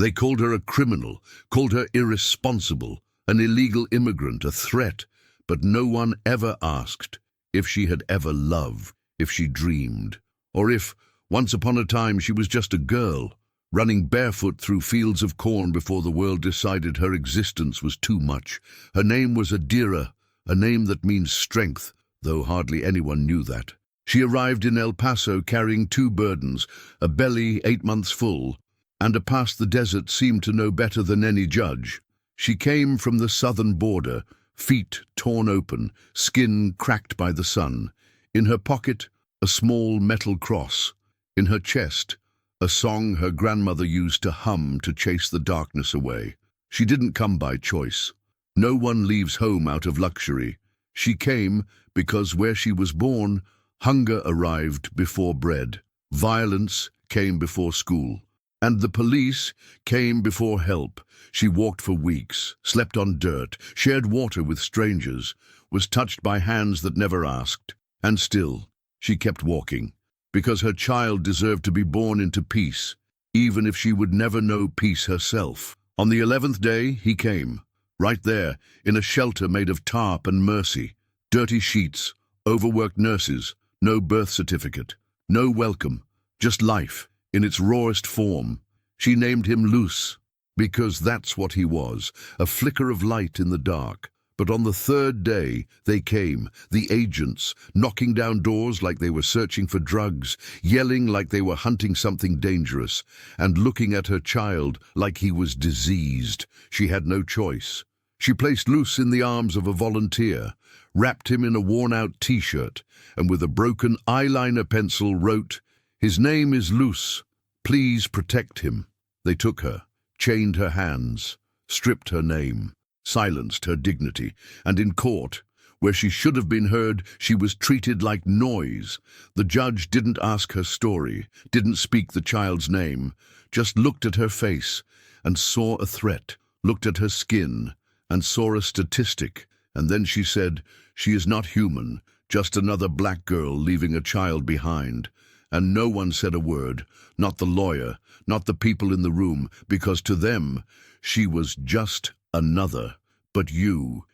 They called her a criminal, called her irresponsible, an illegal immigrant, a threat, but no one ever asked if she had ever loved, if she dreamed, or if, once upon a time, she was just a girl, running barefoot through fields of corn before the world decided her existence was too much. Her name was Adira, a name that means strength, though hardly anyone knew that. She arrived in El Paso carrying two burdens, a belly 8 months full, and a past the desert seemed to know better than any judge. She came from the southern border, feet torn open, skin cracked by the sun. In her pocket, a small metal cross. In her chest, a song her grandmother used to hum to chase the darkness away. She didn't come by choice. No one leaves home out of luxury. She came because where she was born, hunger arrived before bread. Violence came before school. And the police came before help. She walked for weeks, slept on dirt, shared water with strangers, was touched by hands that never asked. And still, she kept walking, because her child deserved to be born into peace, even if she would never know peace herself. On the 11th day, he came, right there, in a shelter made of tarp and mercy, dirty sheets, overworked nurses, no birth certificate, no welcome, just life. In its rawest form. She named him Luz, because that's what he was, a flicker of light in the dark. But on the 3rd day, they came, the agents, knocking down doors like they were searching for drugs, yelling like they were hunting something dangerous, and looking at her child like he was diseased. She had no choice. She placed Luz in the arms of a volunteer, wrapped him in a worn-out T-shirt, and with a broken eyeliner pencil wrote, "His name is Luz. Please protect him." They took her, chained her hands, stripped her name, silenced her dignity, and in court, where she should have been heard, she was treated like noise. The judge didn't ask her story, didn't speak the child's name, just looked at her face and saw a threat, looked at her skin and saw a statistic, and then she said, "She is not human, just another black girl leaving a child behind." And no one said a word, not the lawyer, not the people in the room, because to them, she was just another. But you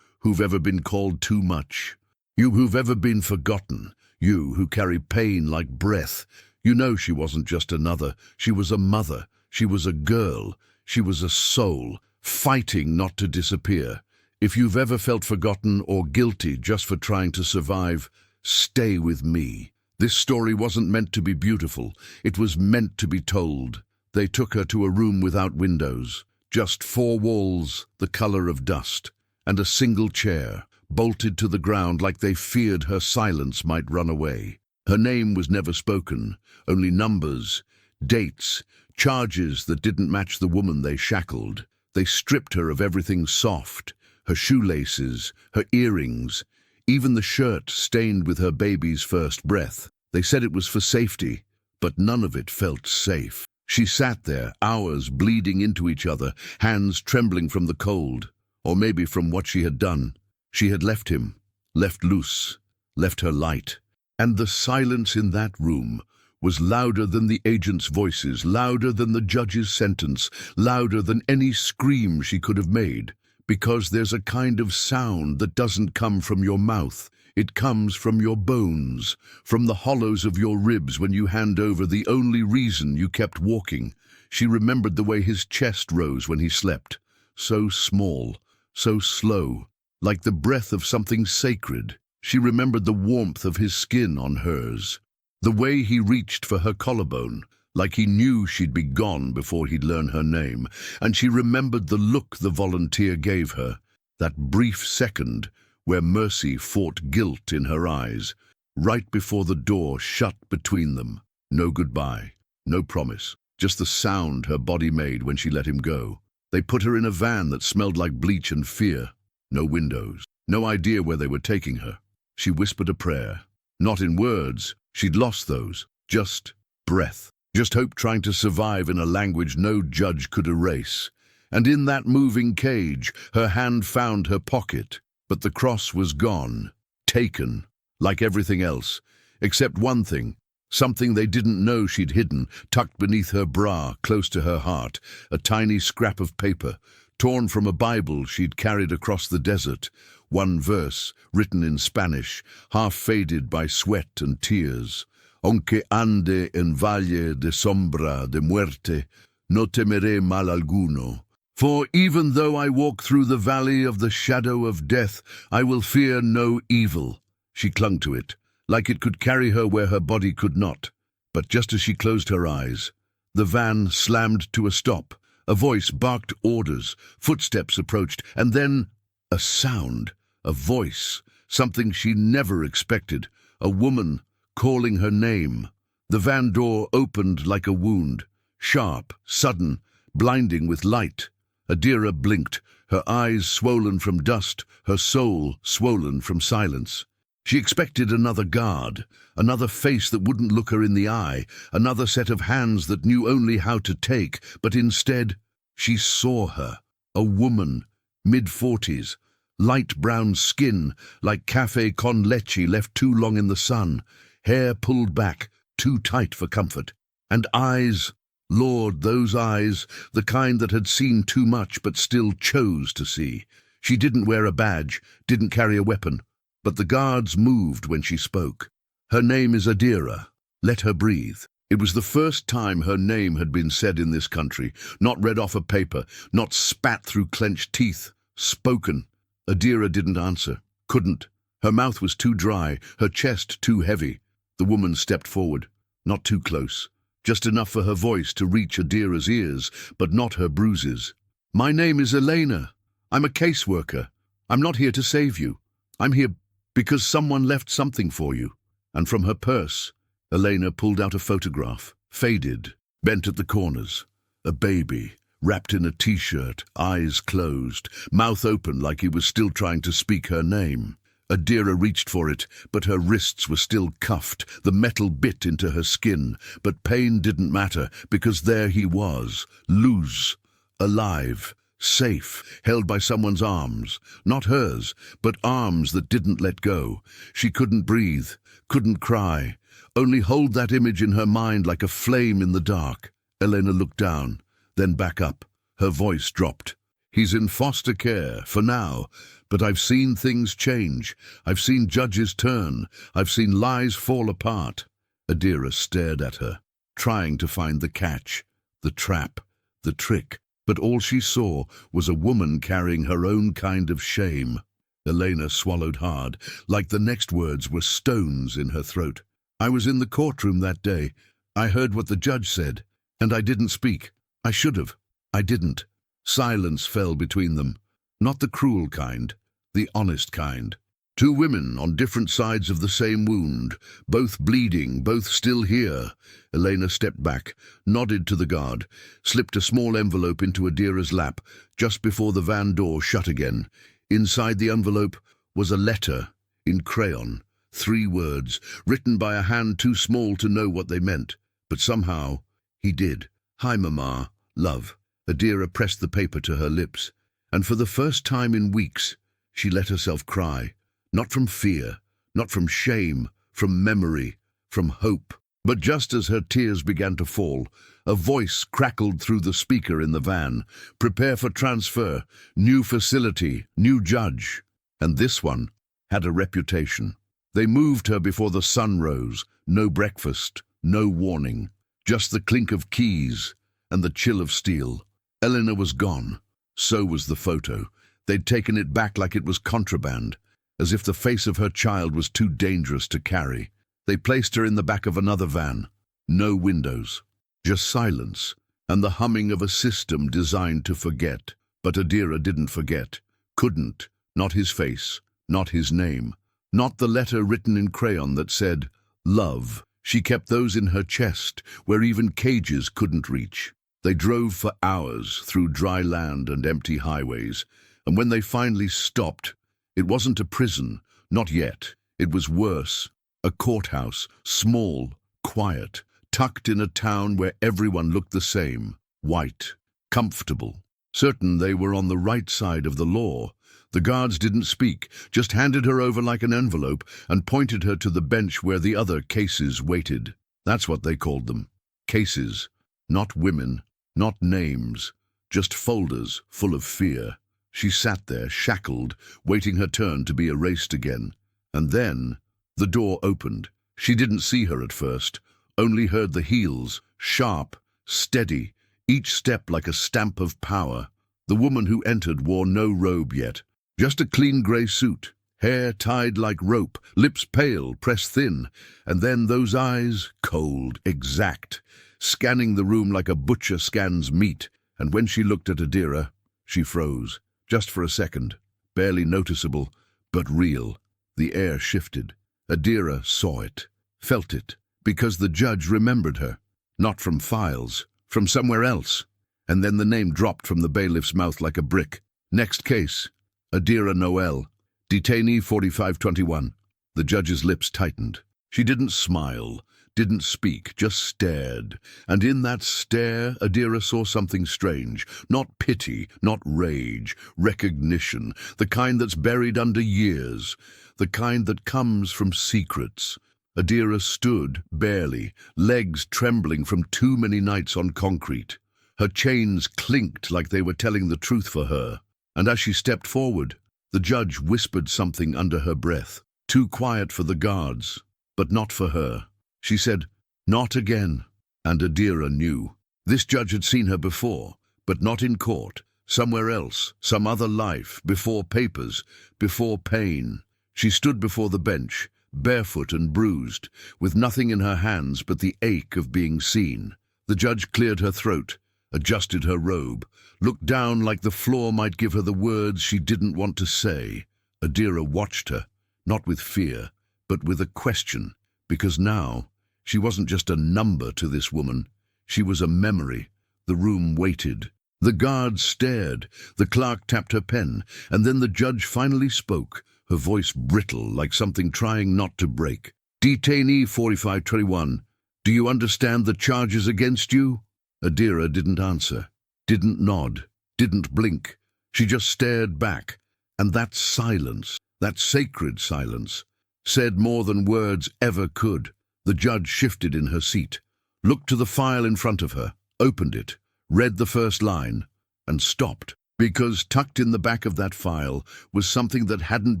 who've ever been called too much, you who've ever been forgotten, you who carry pain like breath, you know she wasn't just another, she was a mother, she was a girl, she was a soul, fighting not to disappear. If you've ever felt forgotten or guilty just for trying to survive, stay with me. This story wasn't meant to be beautiful, it was meant to be told. They took her to a room without windows, just 4 walls the color of dust, and a single chair, bolted to the ground like they feared her silence might run away. Her name was never spoken, only numbers, dates, charges that didn't match the woman they shackled. They stripped her of everything soft, her shoelaces, her earrings, even the shirt stained with her baby's first breath. They said it was for safety, but none of it felt safe. She sat there, hours bleeding into each other, hands trembling from the cold, or maybe from what she had done. She had left him, left Luz, left her light. And the silence in that room was louder than the agents' voices, louder than the judge's sentence, louder than any scream she could have made. Because there's a kind of sound that doesn't come from your mouth. It comes from your bones, from the hollows of your ribs when you hand over the only reason you kept walking. She remembered the way his chest rose when he slept. So small, so slow, like the breath of something sacred. She remembered the warmth of his skin on hers. The way he reached for her collarbone, like he knew she'd be gone before he'd learn her name, and she remembered the look the volunteer gave her, that brief second where mercy fought guilt in her eyes, right before the door shut between them. No goodbye, no promise, just the sound her body made when she let him go. They put her in a van that smelled like bleach and fear. No windows, no idea where they were taking her. She whispered a prayer, not in words, she'd lost those, just breath. Just hope, trying to survive in a language no judge could erase. And in that moving cage, her hand found her pocket, but the cross was gone, taken, like everything else, except one thing, Something they didn't know she'd hidden, tucked beneath her bra, close to her heart, a tiny scrap of paper, torn from a Bible she'd carried across the desert. One verse, written in Spanish, half faded by sweat and tears. Aunque ande en valle de sombra de muerte, no temeré mal alguno. For even though I walk through the valley of the shadow of death, I will fear no evil. She clung to it, like it could carry her where her body could not. But just as she closed her eyes, the van slammed to a stop. A voice barked orders, footsteps approached, and then a sound, a voice, something she never expected, a woman calling her name. The van door opened like a wound, sharp, sudden, blinding with light. Adira blinked, her eyes swollen from dust, her soul swollen from silence. She expected another guard, another face that wouldn't look her in the eye, another set of hands that knew only how to take, but instead she saw her, a woman, mid-40s, light brown skin, like café con leche left too long in the sun, hair pulled back, too tight for comfort, and eyes, Lord, those eyes, the kind that had seen too much but still chose to see. She didn't wear a badge, didn't carry a weapon, but the guards moved when she spoke. Her name is Adira. Let her breathe. It was the first time her name had been said in this country, not read off a paper, not spat through clenched teeth, spoken. Adira didn't answer, couldn't. Her mouth was too dry, her chest too heavy. The woman stepped forward, not too close, just enough for her voice to reach Adira's ears, but not her bruises. My name is Elena. I'm a caseworker. I'm not here to save you. I'm here because someone left something for you. And from her purse, Elena pulled out a photograph, faded, bent at the corners. A baby, wrapped in a t-shirt, eyes closed, mouth open like he was still trying to speak her name. Adira reached for it, but her wrists were still cuffed, the metal bit into her skin. But pain didn't matter, because there he was, loose, alive, safe, held by someone's arms. Not hers, but arms that didn't let go. She couldn't breathe, couldn't cry, only hold that image in her mind like a flame in the dark. Elena looked down, then back up. Her voice dropped. He's in foster care, for now, but I've seen things change. I've seen judges turn. I've seen lies fall apart. Adira stared at her, trying to find the catch, the trap, the trick, but all she saw was a woman carrying her own kind of shame. Elena swallowed hard, like the next words were stones in her throat. I was in the courtroom that day. I heard what the judge said, and I didn't speak. I should have. I didn't. Silence fell between them. Not the cruel kind, the honest kind. Two women on different sides of the same wound, both bleeding, both still here. Elena stepped back, nodded to the guard, slipped a small envelope into Adira's lap just before the van door shut again. Inside the envelope was a letter, in crayon, 3 words, written by a hand too small to know what they meant. But somehow, he did. Hi, Mama, love. Adira pressed the paper to her lips, and for the first time in weeks, she let herself cry. Not from fear, not from shame, from memory, from hope. But just as her tears began to fall, a voice crackled through the speaker in the van. Prepare for transfer, new facility, new judge. And this one had a reputation. They moved her before the sun rose. No breakfast, no warning. Just the clink of keys and the chill of steel. Elena was gone. So was the photo. They'd taken it back like it was contraband, as if the face of her child was too dangerous to carry. They placed her in the back of another van. No windows, just silence, and the humming of a system designed to forget. But Adira didn't forget. Couldn't. Not his face, not his name, not the letter written in crayon that said, love. She kept those in her chest, where even cages couldn't reach. They drove for hours through dry land and empty highways, and when they finally stopped, it wasn't a prison, not yet. It was worse. A courthouse, small, quiet, tucked in a town where everyone looked the same, white, comfortable, certain they were on the right side of the law. The guards didn't speak, just handed her over like an envelope and pointed her to the bench where the other cases waited. That's what they called them. Cases. Not women, not names, just folders full of fear. She sat there, shackled, waiting her turn to be erased again. And then the door opened. She didn't see her at first, only heard the heels, sharp, steady, each step like a stamp of power. The woman who entered wore no robe yet, just a clean grey suit, hair tied like rope, lips pale, pressed thin, and then those eyes, cold, exact, scanning the room like a butcher scans meat. And when she looked at Adira, she froze, just for a second, barely noticeable, but real. The air shifted. Adira saw it, felt it, because the judge remembered her, not from files, from somewhere else. And then the name dropped from the bailiff's mouth like a brick. Next case, Adira Noel, detainee 4521. The judge's lips tightened. She didn't smile, didn't speak, just stared. And in that stare, Adira saw something strange. Not pity, not rage, recognition, the kind that's buried under years, the kind that comes from secrets. Adira stood, barely, legs trembling from too many nights on concrete. Her chains clinked like they were telling the truth for her. And as she stepped forward, the judge whispered something under her breath, too quiet for the guards, but not for her. She said, "Not again." And Adira knew. This judge had seen her before, but not in court, somewhere else, some other life, before papers, before pain. She stood before the bench, barefoot and bruised, with nothing in her hands but the ache of being seen. The judge cleared her throat, adjusted her robe, looked down like the floor might give her the words she didn't want to say. Adira watched her, not with fear, but with a question, because now she wasn't just a number to this woman. She was a memory. The room waited. The guards stared. The clerk tapped her pen, and then the judge finally spoke, her voice brittle like something trying not to break. "Detainee 4521, do you understand the charges against you?" Adira didn't answer, didn't nod, didn't blink. She just stared back, and that silence, that sacred silence, said more than words ever could. The judge shifted in her seat, looked to the file in front of her, opened it, read the first line, and stopped, because tucked in the back of that file was something that hadn't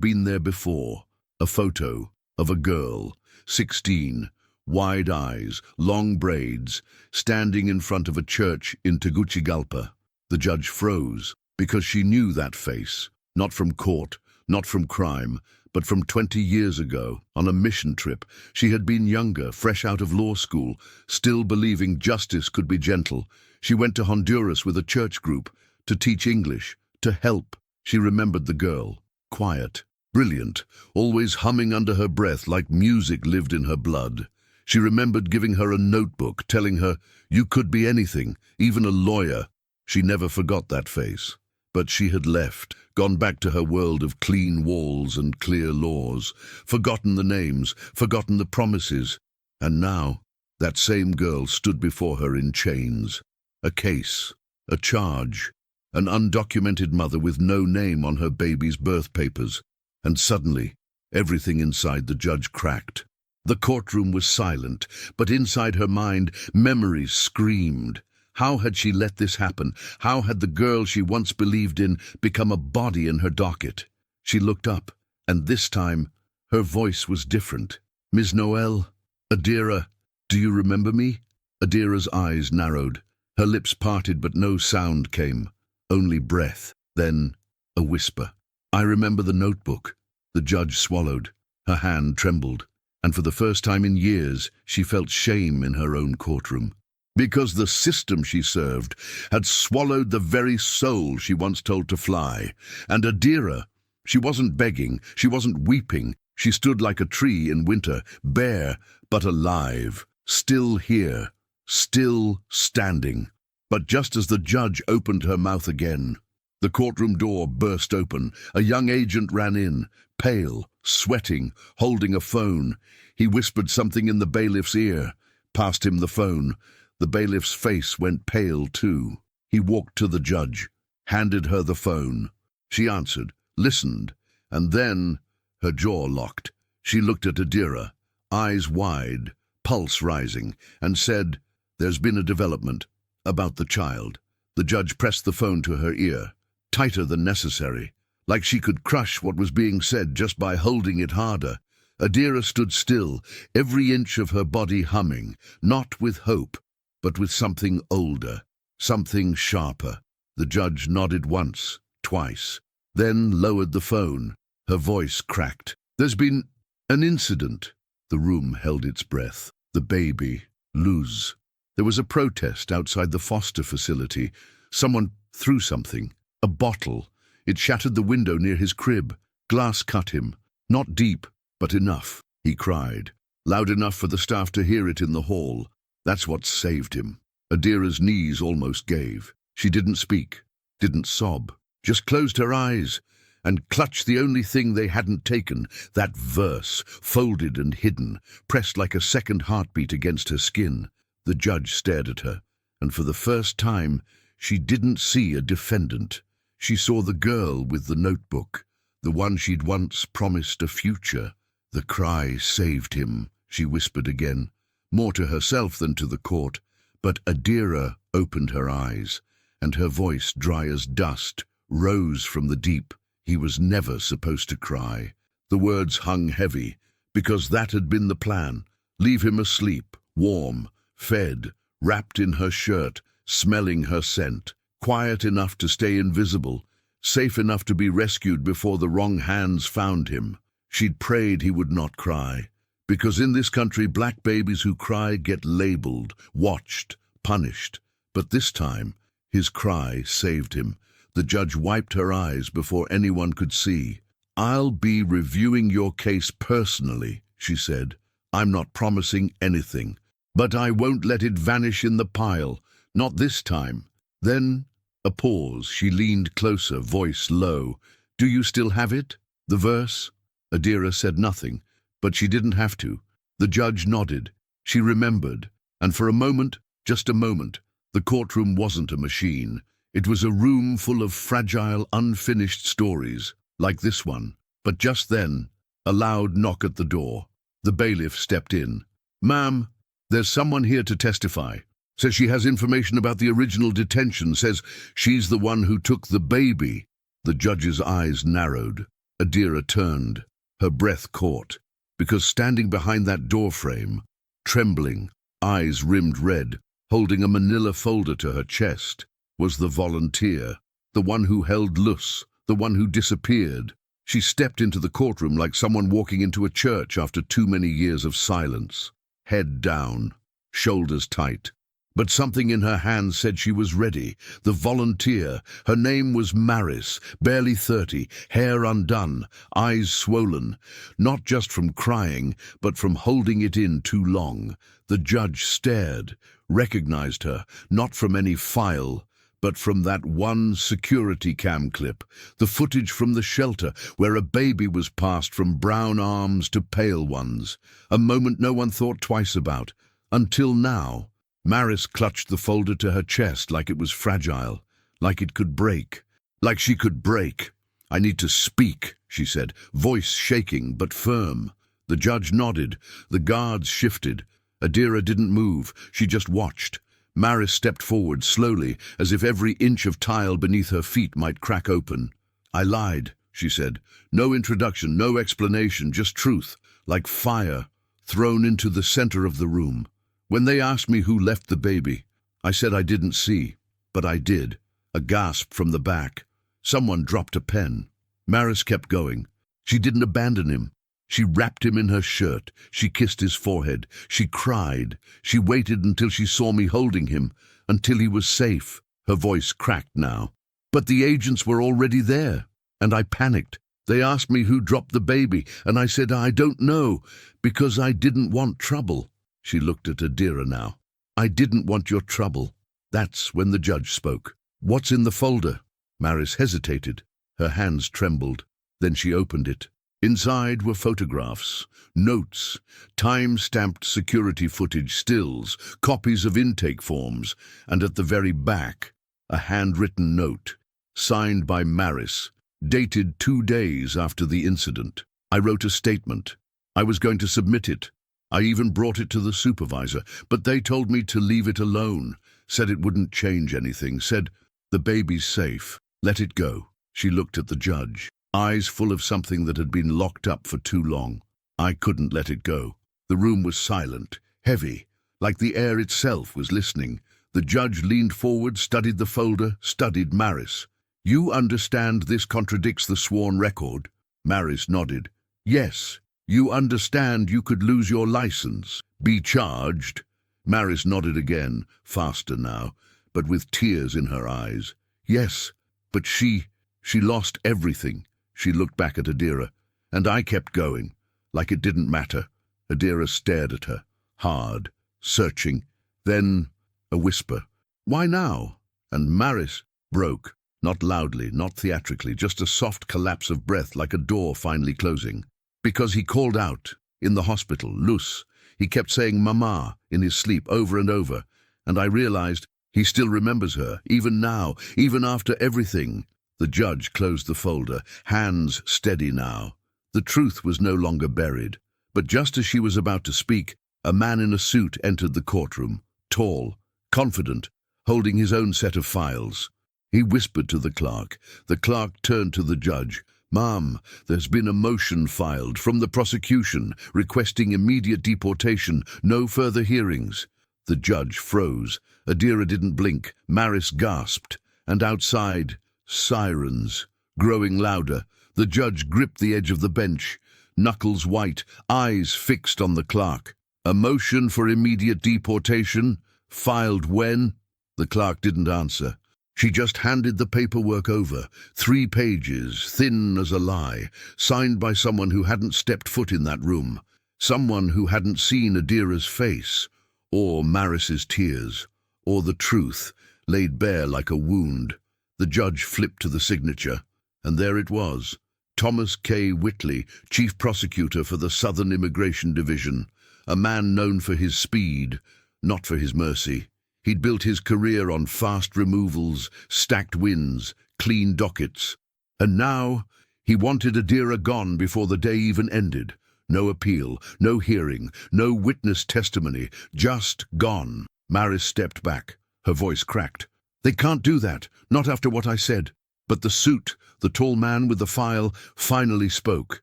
been there before. A photo of a girl, 16, wide eyes, long braids, standing in front of a church in Tegucigalpa. The judge froze, because she knew that face, not from court, not from crime, but from 20 years ago, on a mission trip. She had been younger, fresh out of law school, still believing justice could be gentle. She went to Honduras with a church group, to teach English, to help. She remembered the girl, quiet, brilliant, always humming under her breath like music lived in her blood. She remembered giving her a notebook, telling her, "You could be anything, even a lawyer." She never forgot that face. But she had left, gone back to her world of clean walls and clear laws, forgotten the names, forgotten the promises. And now, that same girl stood before her in chains. A case, a charge, an undocumented mother with no name on her baby's birth papers. And suddenly, everything inside the judge cracked. The courtroom was silent, but inside her mind, memories screamed. How had she let this happen? How had the girl she once believed in become a body in her docket? She looked up, and this time, her voice was different. "Ms. Noel, Adira, do you remember me?" Adira's eyes narrowed. Her lips parted, but no sound came, only breath. Then, a whisper. "I remember the notebook." The judge swallowed. Her hand trembled, and for the first time in years, she felt shame in her own courtroom. Because the system she served had swallowed the very soul she once told to fly. And Adira, she wasn't begging, she wasn't weeping. She stood like a tree in winter, bare but alive, still here, still standing. But just as the judge opened her mouth again, the courtroom door burst open. A young agent ran in, pale, sweating, holding a phone. He whispered something in the bailiff's ear, passed him the phone. The bailiff's face went pale too. He walked to the judge, handed her the phone. She answered, listened, and then her jaw locked. She looked at Adira, eyes wide, pulse rising, and said, "There's been a development about the child." The judge pressed the phone to her ear, tighter than necessary, like she could crush what was being said just by holding it harder. Adira stood still, every inch of her body humming, not with hope, but with something older, something sharper. The judge nodded once, twice, then lowered the phone. Her voice cracked. "There's been an incident." The room held its breath. The baby, Luz. There was a protest outside the foster facility. Someone threw something, a bottle. It shattered the window near his crib. Glass cut him. Not deep, but enough, he cried. Loud enough for the staff to hear it in the hall. That's what saved him. Adira's knees almost gave. She didn't speak, didn't sob, just closed her eyes and clutched the only thing they hadn't taken, that verse, folded and hidden, pressed like a second heartbeat against her skin. The judge stared at her, and for the first time, she didn't see a defendant. She saw the girl with the notebook, the one she'd once promised a future. "The cry saved him," she whispered again, more to herself than to the court. But Adira opened her eyes, and her voice, dry as dust, rose from the deep. "He was never supposed to cry." The words hung heavy, because that had been the plan. Leave him asleep, warm, fed, wrapped in her shirt, smelling her scent, quiet enough to stay invisible, safe enough to be rescued before the wrong hands found him. She'd prayed he would not cry, because in this country black babies who cry get labeled, watched, punished. But this time, his cry saved him. The judge wiped her eyes before anyone could see. "I'll be reviewing your case personally," she said. "I'm not promising anything, but I won't let it vanish in the pile. Not this time." Then, a pause. She leaned closer, voice low. "Do you still have it? The verse?" Adira said nothing, but she didn't have to. The judge nodded. She remembered, and for a moment, just a moment, the courtroom wasn't a machine. It was a room full of fragile, unfinished stories, like this one. But just then, a loud knock at the door. The bailiff stepped in. "Ma'am, there's someone here to testify. Says she has information about the original detention, says she's the one who took the baby." The judge's eyes narrowed. Adira turned. Her breath caught, because standing behind that doorframe, trembling, eyes rimmed red, holding a manila folder to her chest, was the volunteer, the one who held Luz, the one who disappeared. She stepped into the courtroom like someone walking into a church after too many years of silence, head down, shoulders tight. But something in her hands said she was ready. The volunteer, her name was Maris, barely 30, hair undone, eyes swollen, not just from crying, but from holding it in too long. The judge stared, recognized her, not from any file, but from that one security cam clip, the footage from the shelter where a baby was passed from brown arms to pale ones, a moment no one thought twice about, until now. Maris clutched the folder to her chest like it was fragile, like it could break, like she could break. "I need to speak," she said, voice shaking but firm. The judge nodded. The guards shifted. Adira didn't move. She just watched. Maris stepped forward slowly, as if every inch of tile beneath her feet might crack open. "I lied," she said. "No introduction, no explanation, just truth, like fire, thrown into the center of the room. When they asked me who left the baby, I said I didn't see, but I did." A gasp from the back. Someone dropped a pen. Maris kept going. She didn't abandon him. She wrapped him in her shirt. She kissed his forehead. She cried. She waited until she saw me holding him, until he was safe. Her voice cracked now. "But the agents were already there, and I panicked. They asked me who dropped the baby, and I said I don't know, because I didn't want trouble." She looked at Adira now. "I didn't want your trouble." That's when the judge spoke. "What's in the folder?" Maris hesitated. Her hands trembled. Then she opened it. Inside were photographs, notes, time-stamped security footage stills, copies of intake forms, and at the very back, a handwritten note, signed by Maris, dated 2 days after the incident. "I wrote a statement. I was going to submit it, I even brought it to the supervisor, but they told me to leave it alone, said it wouldn't change anything, said, the baby's safe, let it go. She looked at the judge, eyes full of something that had been locked up for too long. I couldn't let it go. The room was silent, heavy, like the air itself was listening. The judge leaned forward, studied the folder, studied Maris. You understand this contradicts the sworn record? Maris nodded. Yes. You understand you could lose your license, be charged? Maris nodded again, faster now, but with tears in her eyes. Yes, but she lost everything. She looked back at Adira, and I kept going, like it didn't matter. Adira stared at her, hard, searching. Then a whisper, why now? And Maris broke, not loudly, not theatrically, just a soft collapse of breath like a door finally closing. Because he called out, in the hospital, Luz. He kept saying Mama in his sleep over and over, and I realized he still remembers her, even now, even after everything. The judge closed the folder, hands steady now. The truth was no longer buried. But just as she was about to speak, a man in a suit entered the courtroom, tall, confident, holding his own set of files. He whispered to the clerk. The clerk turned to the judge. Ma'am, there's been a motion filed from the prosecution requesting immediate deportation, no further hearings. The judge froze. Adira didn't blink. Maris gasped. And outside, sirens, growing louder. The judge gripped the edge of the bench, knuckles white, eyes fixed on the clerk. A motion for immediate deportation? Filed when? The clerk didn't answer. She just handed the paperwork over, 3 pages, thin as a lie, signed by someone who hadn't stepped foot in that room, someone who hadn't seen Adira's face, or Maris's tears, or the truth, laid bare like a wound. The judge flipped to the signature, and there it was, Thomas K. Whitley, Chief Prosecutor for the Southern Immigration Division, a man known for his speed, not for his mercy. He'd built his career on fast removals, stacked wins, clean dockets. And now he wanted Adira gone before the day even ended. No appeal, no hearing, no witness testimony, just gone. Maris stepped back. Her voice cracked. They can't do that, not after what I said. But the suit, the tall man with the file, finally spoke.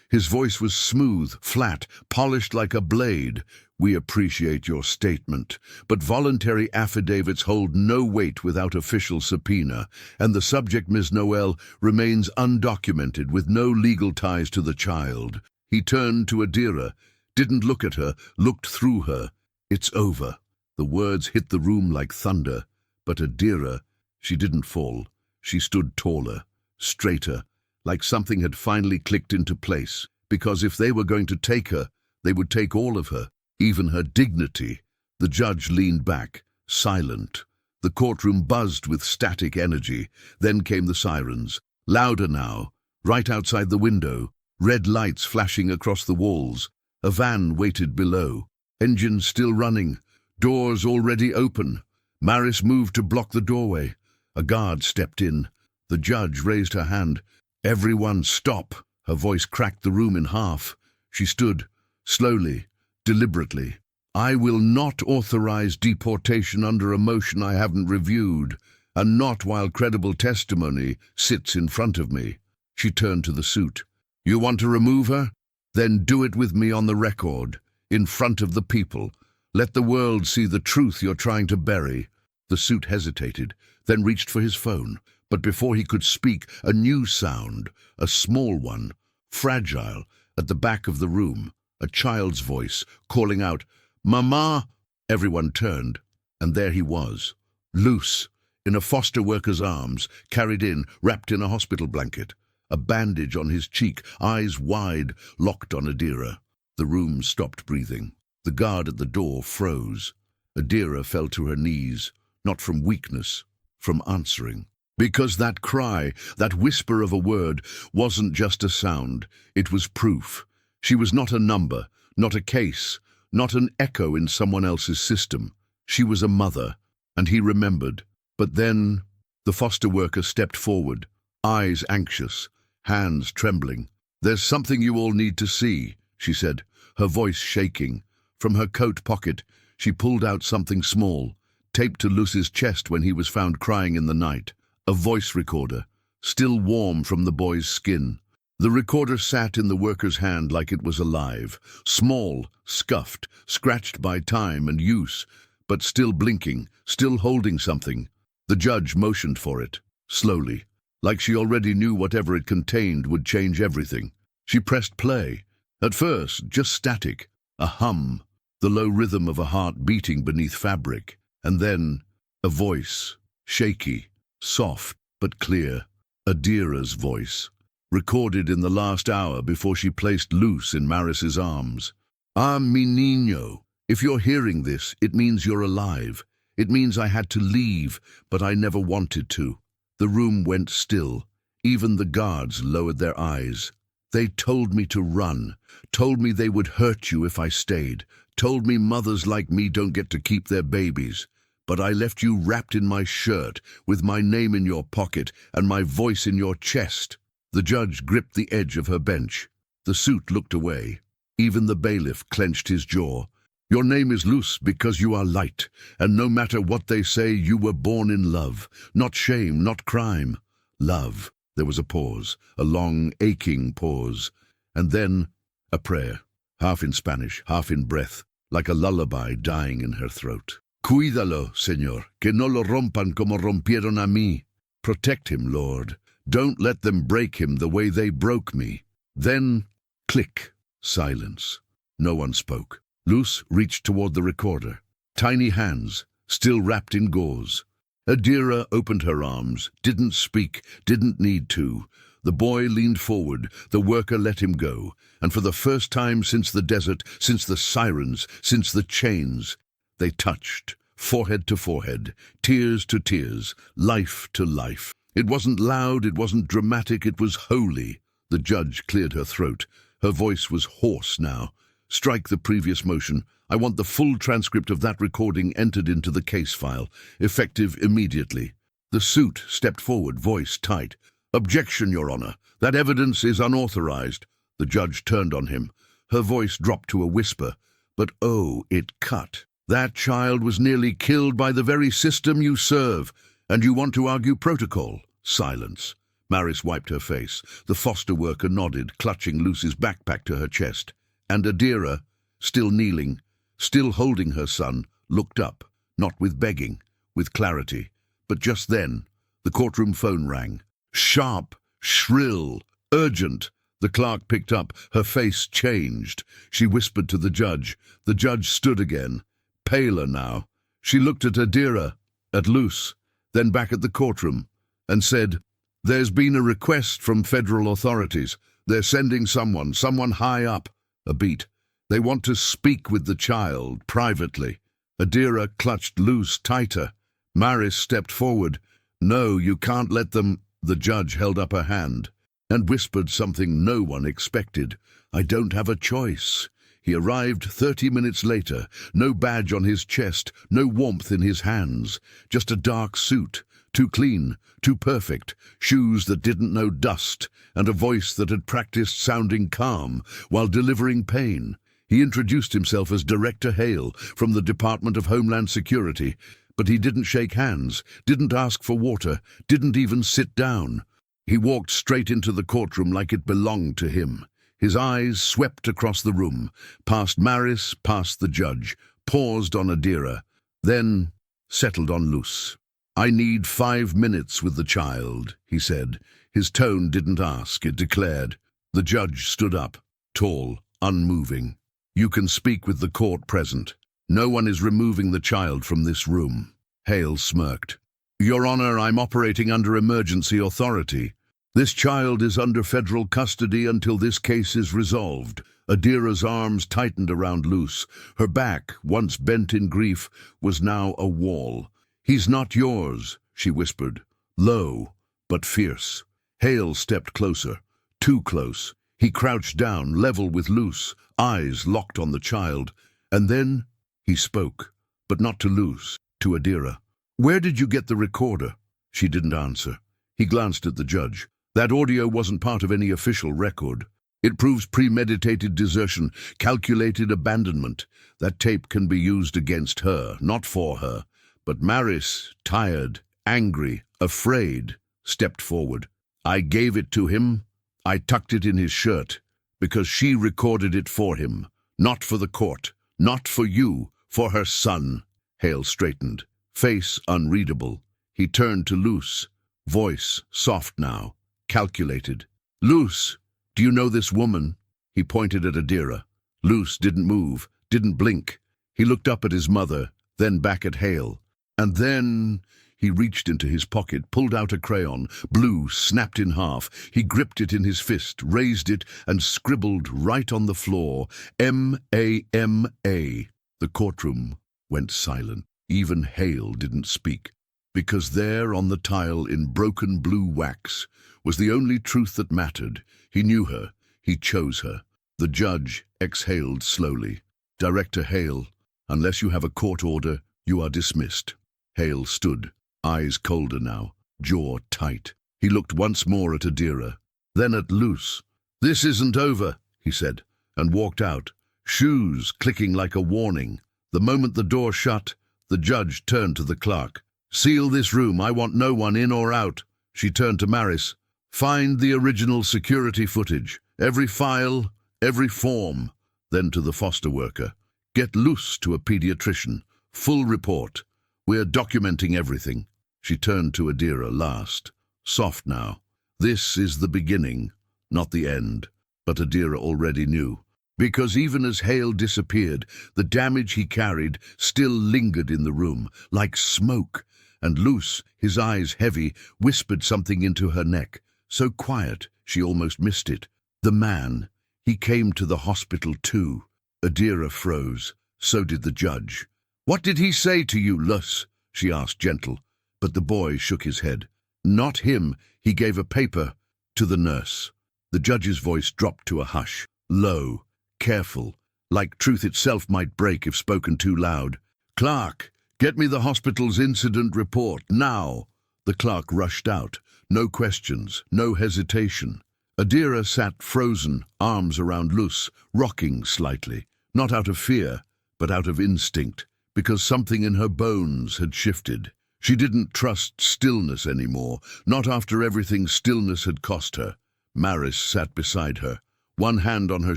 His voice was smooth, flat, polished like a blade. We appreciate your statement, but voluntary affidavits hold no weight without official subpoena, and the subject, Ms. Noel, remains undocumented with no legal ties to the child. He turned to Adira, didn't look at her, looked through her. It's over. The words hit the room like thunder, but Adira, she didn't fall. She stood taller, straighter, like something had finally clicked into place, because if they were going to take her, they would take all of her, even her dignity. The judge leaned back, silent. The courtroom buzzed with static energy. Then came the sirens, louder now, right outside the window, red lights flashing across the walls. A van waited below, engines still running, doors already open. Maris moved to block the doorway. A guard stepped in. The judge raised her hand. Everyone stop. Her voice cracked the room in half. She stood, slowly, deliberately. I will not authorize deportation under a motion I haven't reviewed, and not while credible testimony sits in front of me. She turned to the suit. You want to remove her? Then do it with me on the record, in front of the people. Let the world see the truth you're trying to bury. The suit hesitated, then reached for his phone. But before he could speak, a new sound, a small one, fragile, at the back of the room, a child's voice, calling out, Mama! Everyone turned, and there he was, loose, in a foster worker's arms, carried in, wrapped in a hospital blanket, a bandage on his cheek, eyes wide, locked on Adira. The room stopped breathing. The guard at the door froze. Adira fell to her knees, not from weakness, from answering. Because that cry, that whisper of a word, wasn't just a sound, it was proof. She was not a number, not a case, not an echo in someone else's system. She was a mother, and he remembered. But then the foster worker stepped forward, eyes anxious, hands trembling. There's something you all need to see, she said, her voice shaking. From her coat pocket, she pulled out something small, taped to Luce's chest when he was found crying in the night. A voice recorder, still warm from the boy's skin. The recorder sat in the worker's hand like it was alive, small, scuffed, scratched by time and use, but still blinking, still holding something. The judge motioned for it, slowly, like she already knew whatever it contained would change everything. She pressed play. At first, just static, a hum, the low rhythm of a heart beating beneath fabric. And then, a voice, shaky, soft but clear, Adira's voice, recorded in the last hour before she placed Luce in Maris's arms. "Ah, mi niño, if you're hearing this, it means you're alive. It means I had to leave, but I never wanted to." The room went still. Even the guards lowered their eyes. "They told me to run, told me they would hurt you if I stayed, told me mothers like me don't get to keep their babies. But I left you wrapped in my shirt, with my name in your pocket and my voice in your chest." The judge gripped the edge of her bench. The suit looked away. Even the bailiff clenched his jaw. "Your name is Luce because you are light, and no matter what they say, you were born in love. Not shame, not crime. Love." There was a pause, a long, aching pause. And then a prayer, half in Spanish, half in breath, like a lullaby dying in her throat. "Cuídalo, Señor, que no lo rompan como rompieron a mí." Protect him, Lord. Don't let them break him the way they broke me. Then, click, silence. No one spoke. Luce reached toward the recorder. Tiny hands, still wrapped in gauze. Adira opened her arms, didn't speak, didn't need to. The boy leaned forward, the worker let him go, and for the first time since the desert, since the sirens, since the chains, they touched, forehead to forehead, tears to tears, life to life. It wasn't loud, it wasn't dramatic, it was holy. The judge cleared her throat. Her voice was hoarse now. "Strike the previous motion. I want the full transcript of that recording entered into the case file, effective immediately." The suit stepped forward, voice tight. "Objection, Your Honor. That evidence is unauthorized." The judge turned on him. Her voice dropped to a whisper. But oh, it cut. "That child was nearly killed by the very system you serve, and you want to argue protocol." Silence. Maris wiped her face. The foster worker nodded, clutching Luce's backpack to her chest. And Adira, still kneeling, still holding her son, looked up, not with begging, with clarity. But just then, the courtroom phone rang. Sharp, shrill, urgent. The clerk picked up. Her face changed. She whispered to the judge. The judge stood again, paler now. She looked at Adira, at Luce, then back at the courtroom, and said, "There's been a request from federal authorities. They're sending someone high up." A beat. "They want to speak with the child, privately." Adira clutched Luce tighter. Maris stepped forward. "No, you can't let them." The judge held up her hand and whispered something no one expected. "I don't have a choice." He arrived 30 minutes later, no badge on his chest, no warmth in his hands, just a dark suit, too clean, too perfect, shoes that didn't know dust, and a voice that had practiced sounding calm while delivering pain. He introduced himself as Director Hale from the Department of Homeland Security, but he didn't shake hands, didn't ask for water, didn't even sit down. He walked straight into the courtroom like it belonged to him. His eyes swept across the room, past Maris, past the judge, paused on Adira, then settled on Luce. "I need 5 minutes with the child," he said. His tone didn't ask, it declared. The judge stood up, tall, unmoving. "You can speak with the court present. No one is removing the child from this room." Hale smirked. "Your Honor, I'm operating under emergency authority. This child is under federal custody until this case is resolved." Adira's arms tightened around Luce. Her back, once bent in grief, was now a wall. "He's not yours," she whispered, low but fierce. Hale stepped closer, too close. He crouched down, level with Luce, eyes locked on the child. And then he spoke, but not to Luce, to Adira. "Where did you get the recorder?" She didn't answer. He glanced at the judge. "That audio wasn't part of any official record." It proves premeditated desertion, calculated abandonment. That tape can be used against her, not for her. But Maris, tired, angry, afraid, stepped forward. I gave it to him. I tucked it in his shirt, because she recorded it for him. Not for the court, not for you, for her son. Hale straightened, face unreadable. He turned to Luce, voice soft now, calculated. Luce, do you know this woman? He pointed at Adira. Luce didn't move, didn't blink. He looked up at his mother, then back at Hale. And then he reached into his pocket, pulled out a crayon, blue, snapped in half. He gripped it in his fist, raised it, and scribbled right on the floor, M-A-M-A. The courtroom went silent. Even Hale didn't speak, because there on the tile in broken blue wax was the only truth that mattered. He knew her. He chose her. The judge exhaled slowly. Director Hale, unless you have a court order, you are dismissed. Hale stood, eyes colder now, jaw tight. He looked once more at Adira, then at Luce. This isn't over, he said, and walked out, shoes clicking like a warning. The moment the door shut, the judge turned to the clerk. Seal this room. I want no one in or out. She turned to Maris. Find the original security footage, every file, every form. Then to the foster worker. Get Luce to a pediatrician. Full report. We're documenting everything. She turned to Adira last. Soft now. This is the beginning, not the end. But Adira already knew. Because even as Hale disappeared, the damage he carried still lingered in the room, like smoke. And Luce, his eyes heavy, whispered something into her neck. So quiet, she almost missed it. The man. He came to the hospital too. Adira froze. So did the judge. What did he say to you, Luce? She asked, gentle. But the boy shook his head. Not him. He gave a paper to the nurse. The judge's voice dropped to a hush, low, careful, like truth itself might break if spoken too loud. Clerk, get me the hospital's incident report, now. The clerk rushed out. No questions, no hesitation. Adira sat frozen, arms around Luce, rocking slightly, not out of fear, but out of instinct, because something in her bones had shifted. She didn't trust stillness anymore, not after everything stillness had cost her. Maris sat beside her, one hand on her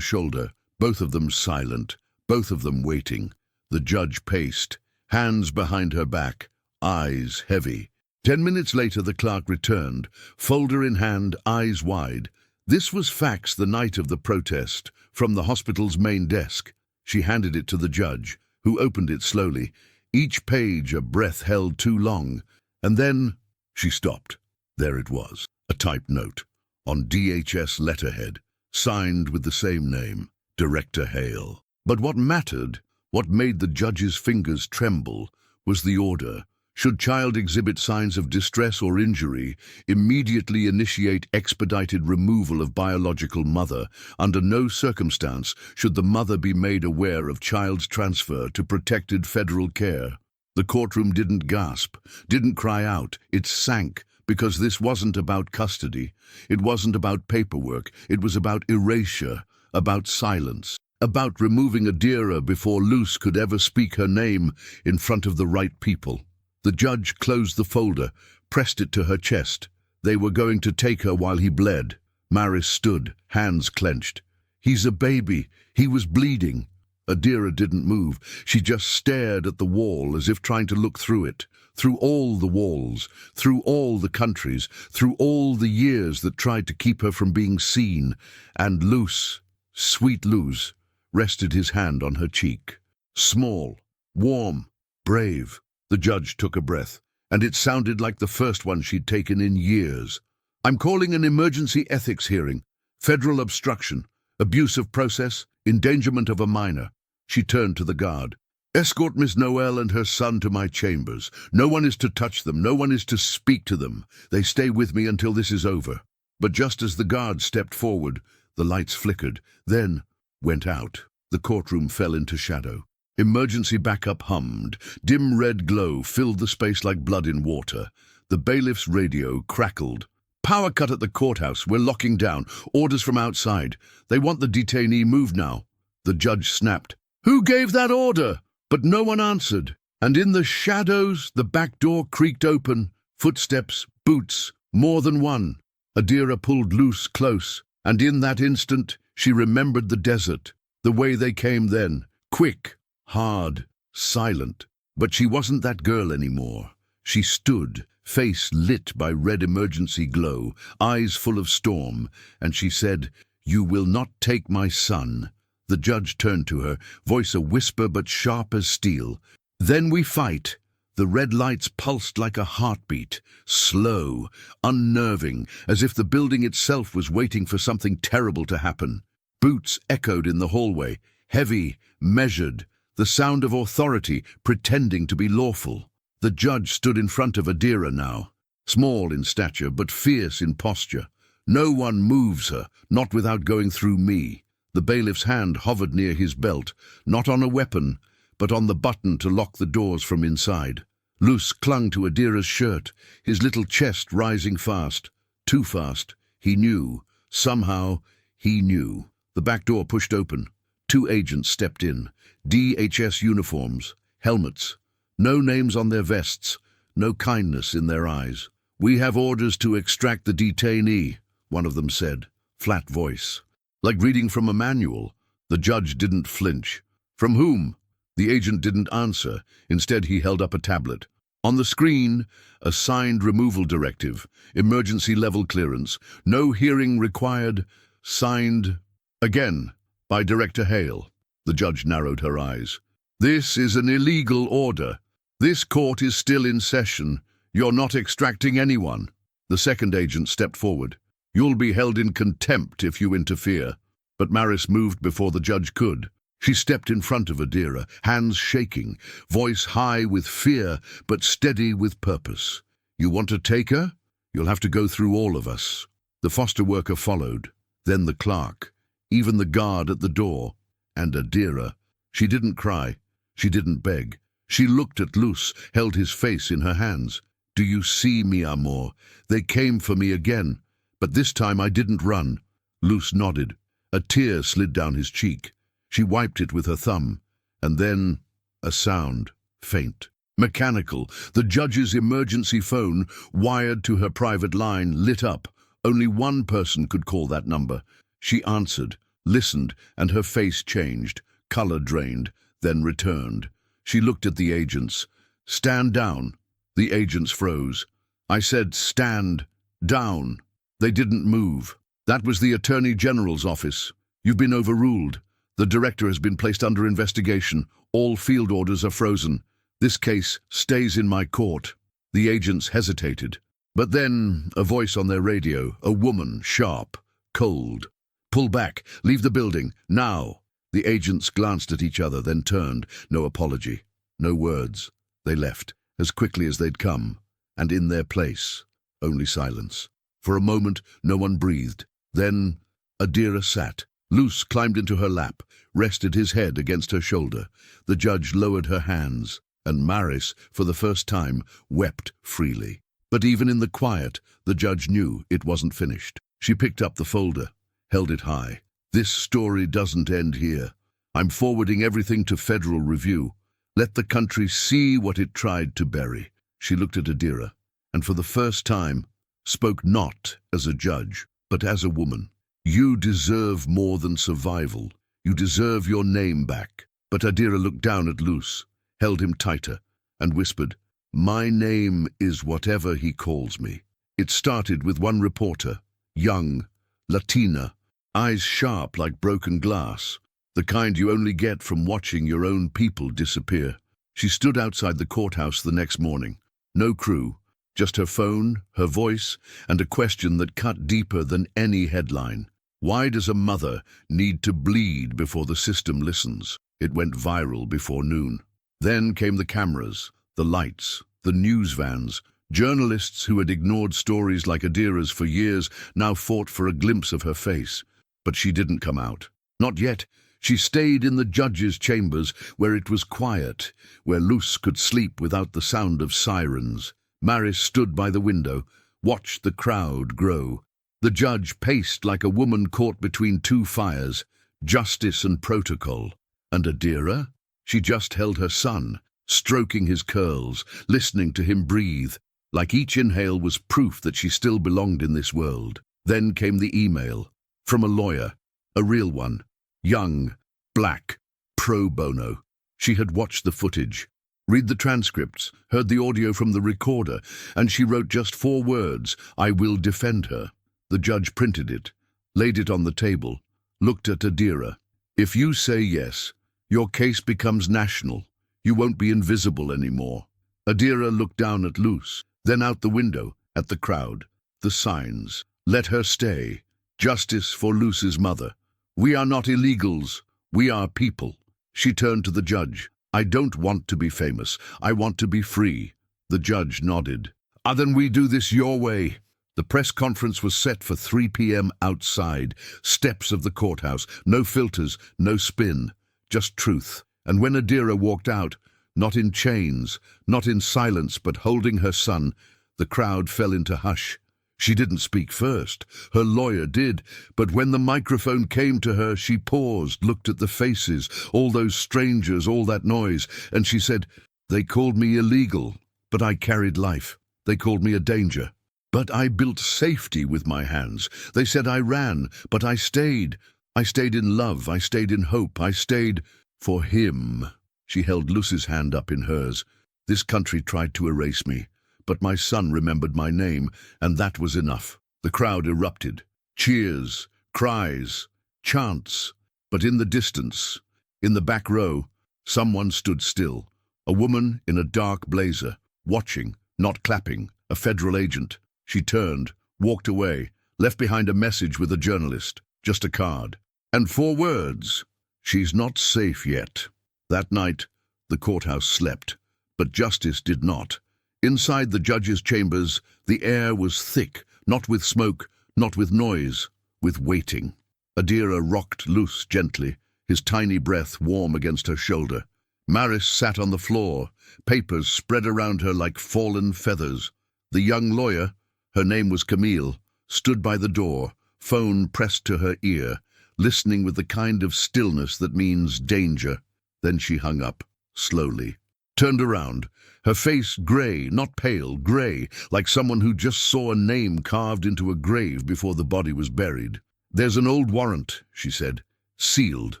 shoulder, both of them silent, both of them waiting. The judge paced, hands behind her back, eyes heavy. 10 minutes later the clerk returned, folder in hand, eyes wide. This was fax the night of the protest, from the hospital's main desk. She handed it to the judge, who opened it slowly, each page a breath held too long. And then she stopped. There it was, a typed note, on DHS letterhead, signed with the same name, Director Hale. But what mattered, what made the judge's fingers tremble, was the order. Should child exhibit signs of distress or injury, immediately initiate expedited removal of biological mother. Under no circumstance should the mother be made aware of child's transfer to protected federal care. The courtroom didn't gasp, didn't cry out. It sank, because this wasn't about custody. It wasn't about paperwork. It was about erasure, about silence, about removing Adira before Luce could ever speak her name in front of the right people. The judge closed the folder, pressed it to her chest. They were going to take her while he bled. Maris stood, hands clenched. He's a baby. He was bleeding. Adira didn't move. She just stared at the wall as if trying to look through it, through all the walls, through all the countries, through all the years that tried to keep her from being seen. And Luce, sweet Luce, rested his hand on her cheek. Small, warm, brave. The judge took a breath, and it sounded like the first one she'd taken in years. I'm calling an emergency ethics hearing. Federal obstruction, abuse of process, endangerment of a minor. She turned to the guard. Escort Miss Noel and her son to my chambers. No one is to touch them. No one is to speak to them. They stay with me until this is over. But just as the guard stepped forward, the lights flickered, then went out. The courtroom fell into shadow. Emergency backup hummed. Dim red glow filled the space like blood in water. The bailiff's radio crackled. Power cut at the courthouse. We're locking down. Orders from outside. They want the detainee moved now." The judge snapped. "Who gave that order?" But no one answered. And in the shadows, the back door creaked open. Footsteps, boots, more than one. Adira pulled Luce close, and in that instant, she remembered the desert, the way they came then, quick, hard, silent. But she wasn't that girl anymore. She stood, face lit by red emergency glow, eyes full of storm, and she said, "You will not take my son." The judge turned to her, voice a whisper but sharp as steel. "Then we fight." The red lights pulsed like a heartbeat, slow, unnerving, as if the building itself was waiting for something terrible to happen. Boots echoed in the hallway, heavy, measured, the sound of authority pretending to be lawful. The judge stood in front of Adira now, small in stature but fierce in posture. "No one moves her, not without going through me." The bailiff's hand hovered near his belt, not on a weapon, but on the button to lock the doors from inside. Luce clung to Adira's shirt, his little chest rising fast. Too fast. He knew. Somehow, he knew. The back door pushed open. 2 agents stepped in. DHS uniforms, helmets. No names on their vests, no kindness in their eyes. "We have orders to extract the detainee," one of them said, flat voice. Like reading from a manual. The judge didn't flinch. "From whom?" The agent didn't answer. Instead, he held up a tablet. On the screen, a signed removal directive, emergency level clearance, no hearing required, signed again by Director Hale. The judge narrowed her eyes. "This is an illegal order. This court is still in session. You're not extracting anyone." The second agent stepped forward. "You'll be held in contempt if you interfere." But Maris moved before the judge could. She stepped in front of Adira, hands shaking, voice high with fear, but steady with purpose. "You want to take her? You'll have to go through all of us." The foster worker followed, then the clerk, even the guard at the door, and Adira. She didn't cry, she didn't beg. She looked at Luce, held his face in her hands. "Do you see, mi amor? They came for me again, but this time I didn't run." Luce nodded. A tear slid down his cheek. She wiped it with her thumb, and then a sound, faint, mechanical. The judge's emergency phone, wired to her private line, lit up. Only one person could call that number. She answered, listened, and her face changed, color drained, then returned. She looked at the agents. "Stand down." The agents froze. "I said stand down." They didn't move. "That was the Attorney General's office. You've been overruled. The director has been placed under investigation. All field orders are frozen. This case stays in my court." The agents hesitated. But then a voice on their radio, a woman, sharp, cold. "Pull back. Leave the building. Now." The agents glanced at each other, then turned. No apology. No words. They left, as quickly as they'd come. And in their place, only silence. For a moment, no one breathed. Then Adira sat. Luce climbed into her lap, rested his head against her shoulder. The judge lowered her hands, and Maris, for the first time, wept freely. But even in the quiet, the judge knew it wasn't finished. She picked up the folder, held it high. "This story doesn't end here. I'm forwarding everything to federal review. Let the country see what it tried to bury." She looked at Adira, and for the first time, spoke not as a judge, but as a woman. "You deserve more than survival. You deserve your name back." But Adira looked down at Luce, held him tighter, and whispered, "My name is whatever he calls me." It started with one reporter, young, Latina, eyes sharp like broken glass, the kind you only get from watching your own people disappear. She stood outside the courthouse the next morning. No crew, just her phone, her voice, and a question that cut deeper than any headline. Why does a mother need to bleed before the system listens? It went viral before noon. Then came the cameras, the lights, the news vans. Journalists who had ignored stories like Adira's for years now fought for a glimpse of her face. But she didn't come out. Not yet. She stayed in the judge's chambers, where it was quiet, where Luce could sleep without the sound of sirens. Maris stood by the window, watched the crowd grow. The judge paced like a woman caught between two fires, justice and protocol. And Adira? She just held her son, stroking his curls, listening to him breathe, like each inhale was proof that she still belonged in this world. Then came the email, from a lawyer, a real one, young, black, pro bono. She had watched the footage, read the transcripts, heard the audio from the recorder, and she wrote just 4 words, "I will defend her." The judge printed it, laid it on the table, looked at Adira. "If you say yes, your case becomes national. You won't be invisible anymore." Adira looked down at Luce, then out the window, at the crowd, the signs. "Let her stay. Justice for Luce's mother. We are not illegals. We are people." She turned to the judge. "I don't want to be famous. I want to be free." The judge nodded. Then we do this your way." The press conference was set for 3 p.m. outside, steps of the courthouse. No filters, no spin, just truth. And when Adira walked out, not in chains, not in silence, but holding her son, the crowd fell into hush. She didn't speak first. Her lawyer did. But when the microphone came to her, she paused, looked at the faces, all those strangers, all that noise, and she said, "They called me illegal, but I carried life. They called me a danger. But I built safety with my hands. They said I ran, but I stayed. I stayed in love. I stayed in hope. I stayed for him." She held Luce's hand up in hers. "This country tried to erase me, but my son remembered my name, and that was enough." The crowd erupted. Cheers, cries, chants. But in the distance, in the back row, someone stood still. A woman in a dark blazer, watching, not clapping, a federal agent. She turned, walked away, left behind a message with a journalist, just a card. And 4 words, "She's not safe yet." That night, the courthouse slept, but justice did not. Inside the judge's chambers, the air was thick, not with smoke, not with noise, with waiting. Adira rocked Luce gently, his tiny breath warm against her shoulder. Maris sat on the floor, papers spread around her like fallen feathers. The young lawyer, her name was Camille, stood by the door, phone pressed to her ear, listening with the kind of stillness that means danger. Then she hung up, slowly, turned around, her face grey, not pale, grey, like someone who just saw a name carved into a grave before the body was buried. "There's an old warrant," she said, "sealed,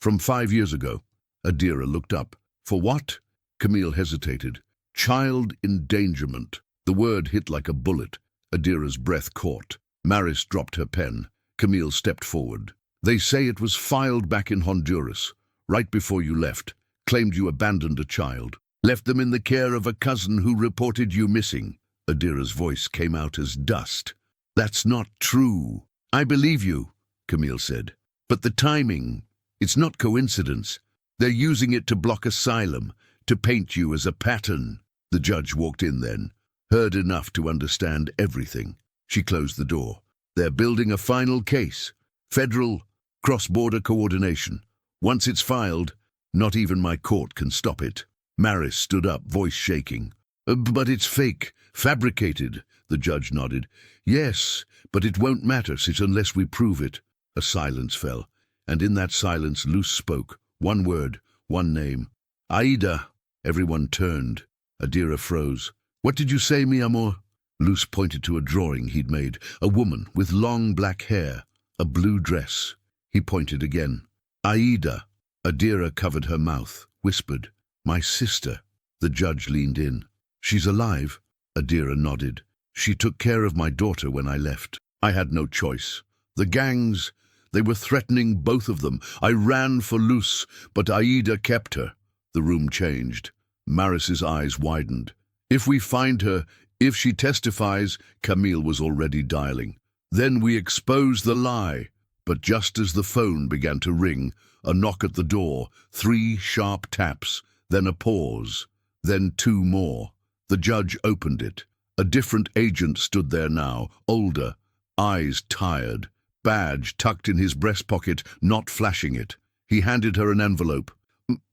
from 5 years ago." Adira looked up. "For what?" Camille hesitated. "Child endangerment." The word hit like a bullet. Adira's breath caught. Maris dropped her pen. Camille stepped forward. "They say it was filed back in Honduras, right before you left. Claimed you abandoned a child. Left them in the care of a cousin who reported you missing." Adira's voice came out as dust. "That's not true." "I believe you," Camille said. "But the timing, it's not coincidence. They're using it to block asylum, to paint you as a pattern." The judge walked in then, heard enough to understand everything. She closed the door. "They're building a final case. Federal, cross-border coordination. Once it's filed, not even my court can stop it." Maris stood up, voice shaking. But it's fake, fabricated," the judge nodded. "Yes, but it won't matter, unless we prove it." A silence fell, and in that silence Luce spoke. 1 word, 1 name. "Aida." Everyone turned. Adira froze. "What did you say, mi amor?" Luce pointed to a drawing he'd made. A woman with long black hair, a blue dress. He pointed again. "Aida." Adira covered her mouth, whispered, "My sister." The judge leaned in. "She's alive?" Adira nodded. "She took care of my daughter when I left. I had no choice. The gangs, they were threatening both of them. I ran for Luce, but Aida kept her." The room changed. Maris's eyes widened. "If we find her, if she testifies," Camille was already dialing. "Then we expose the lie." But just as the phone began to ring, a knock at the door, 3 sharp taps, then a pause, then 2 more. The judge opened it. A different agent stood there now, older, eyes tired, badge tucked in his breast pocket, not flashing it. He handed her an envelope.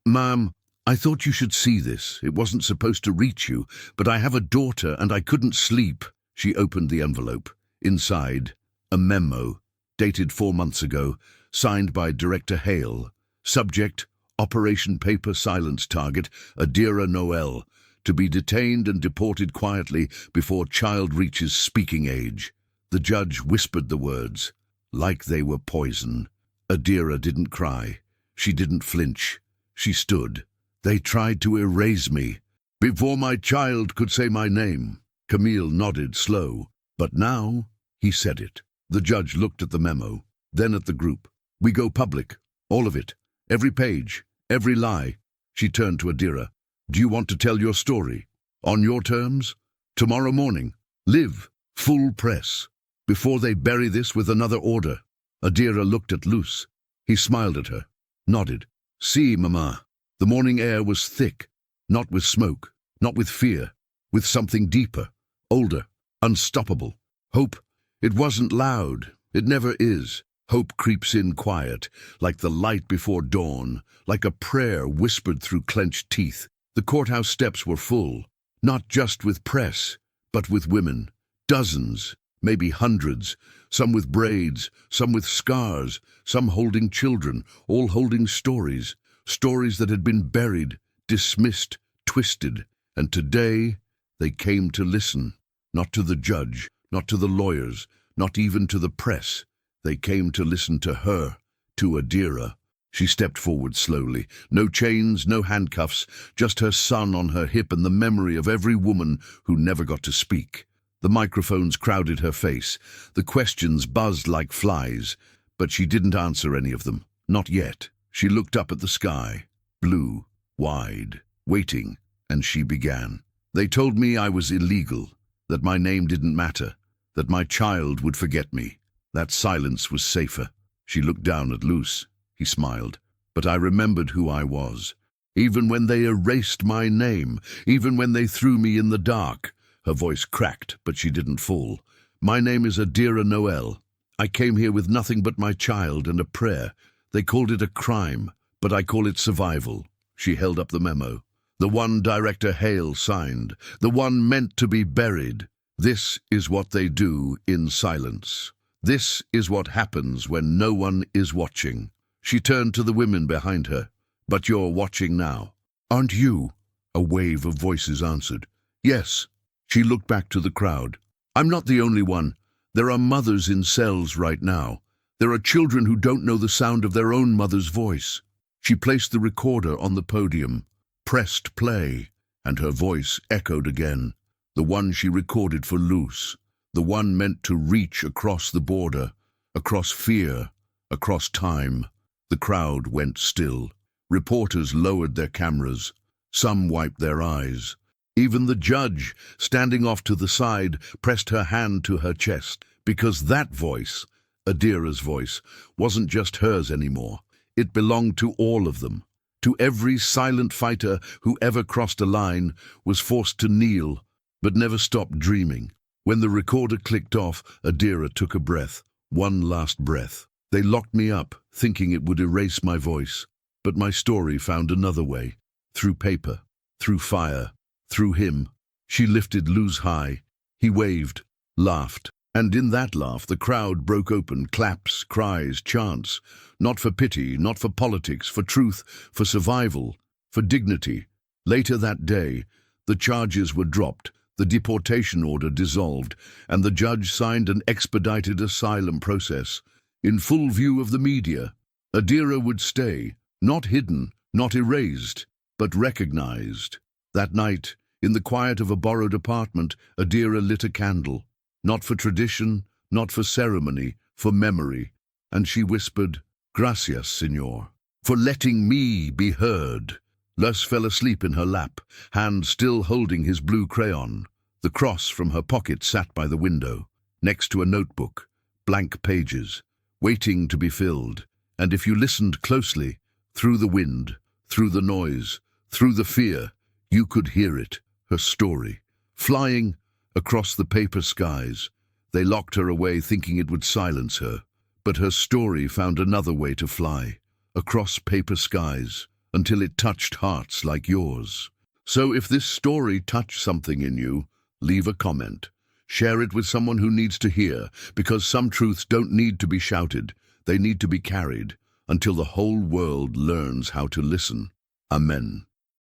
"Ma'am, I thought you should see this. It wasn't supposed to reach you, but I have a daughter and I couldn't sleep." She opened the envelope. Inside, a memo, dated 4 months ago, signed by Director Hale. Subject, Operation Paper Silence Target, Adira Noel, to be detained and deported quietly before child reaches speaking age. The judge whispered the words, like they were poison. Adira didn't cry. She didn't flinch. She stood. They tried to erase me. Before my child could say my name. Camille nodded, slow. But now, he said it. The judge looked at the memo, then at the group. We go public. All of it. Every page. Every lie. She turned to Adira. Do you want to tell your story? On your terms? Tomorrow morning. Live. Full press. Before they bury this with another order. Adira looked at Luce. He smiled at her. Nodded. See, Mama. The morning air was thick. Not with smoke. Not with fear. With something deeper. Older. Unstoppable. Hope. It wasn't loud. It never is. Hope creeps in quiet, like the light before dawn, like a prayer whispered through clenched teeth. The courthouse steps were full, not just with press, but with women. Dozens, maybe hundreds, some with braids, some with scars, some holding children, all holding stories, stories that had been buried, dismissed, twisted. And today, they came to listen, not to the judge, not to the lawyers, not even to the press. They came to listen to her, to Adira. She stepped forward slowly. No chains, no handcuffs, just her son on her hip and the memory of every woman who never got to speak. The microphones crowded her face. The questions buzzed like flies, but she didn't answer any of them. Not yet. She looked up at the sky, blue, wide, waiting, and she began. They told me I was illegal, that my name didn't matter, that my child would forget me. That silence was safer. She looked down at Luce. He smiled. But I remembered who I was. Even when they erased my name, even when they threw me in the dark. Her voice cracked, but she didn't fall. My name is Adira Noel. I came here with nothing but my child and a prayer. They called it a crime, but I call it survival. She held up the memo. The one Director Hale signed. The one meant to be buried. This is what they do in silence. This is what happens when no one is watching. She turned to the women behind her. But you're watching now. Aren't you? A wave of voices answered. Yes. She looked back to the crowd. I'm not the only one. There are mothers in cells right now. There are children who don't know the sound of their own mother's voice. She placed the recorder on the podium, pressed play, and her voice echoed again. The one she recorded for Luce. The one meant to reach across the border, across fear, across time. The crowd went still. Reporters lowered their cameras. Some wiped their eyes. Even the judge, standing off to the side, pressed her hand to her chest, because that voice, Adira's voice, wasn't just hers anymore. It belonged to all of them. To every silent fighter who ever crossed a line, was forced to kneel, but never stopped dreaming. When the recorder clicked off, Adira took a breath, one last breath. They locked me up, thinking it would erase my voice. But my story found another way. Through paper, through fire, through him. She lifted Luce high. He waved, laughed. And in that laugh, the crowd broke open, claps, cries, chants. Not for pity, not for politics, for truth, for survival, for dignity. Later that day, the charges were dropped. The deportation order dissolved, and the judge signed an expedited asylum process. In full view of the media, Adira would stay, not hidden, not erased, but recognized. That night, in the quiet of a borrowed apartment, Adira lit a candle. Not for tradition, not for ceremony, for memory. And she whispered, Gracias, Señor, for letting me be heard. Luce fell asleep in her lap, hand still holding his blue crayon. The cross from her pocket sat by the window, next to a notebook, blank pages, waiting to be filled. And if you listened closely, through the wind, through the noise, through the fear, you could hear it, her story, flying across the paper skies. They locked her away thinking it would silence her, but her story found another way to fly, across paper skies, until it touched hearts like yours. So if this story touched something in you, leave a comment. Share it with someone who needs to hear, because some truths don't need to be shouted, they need to be carried, until the whole world learns how to listen. Amen.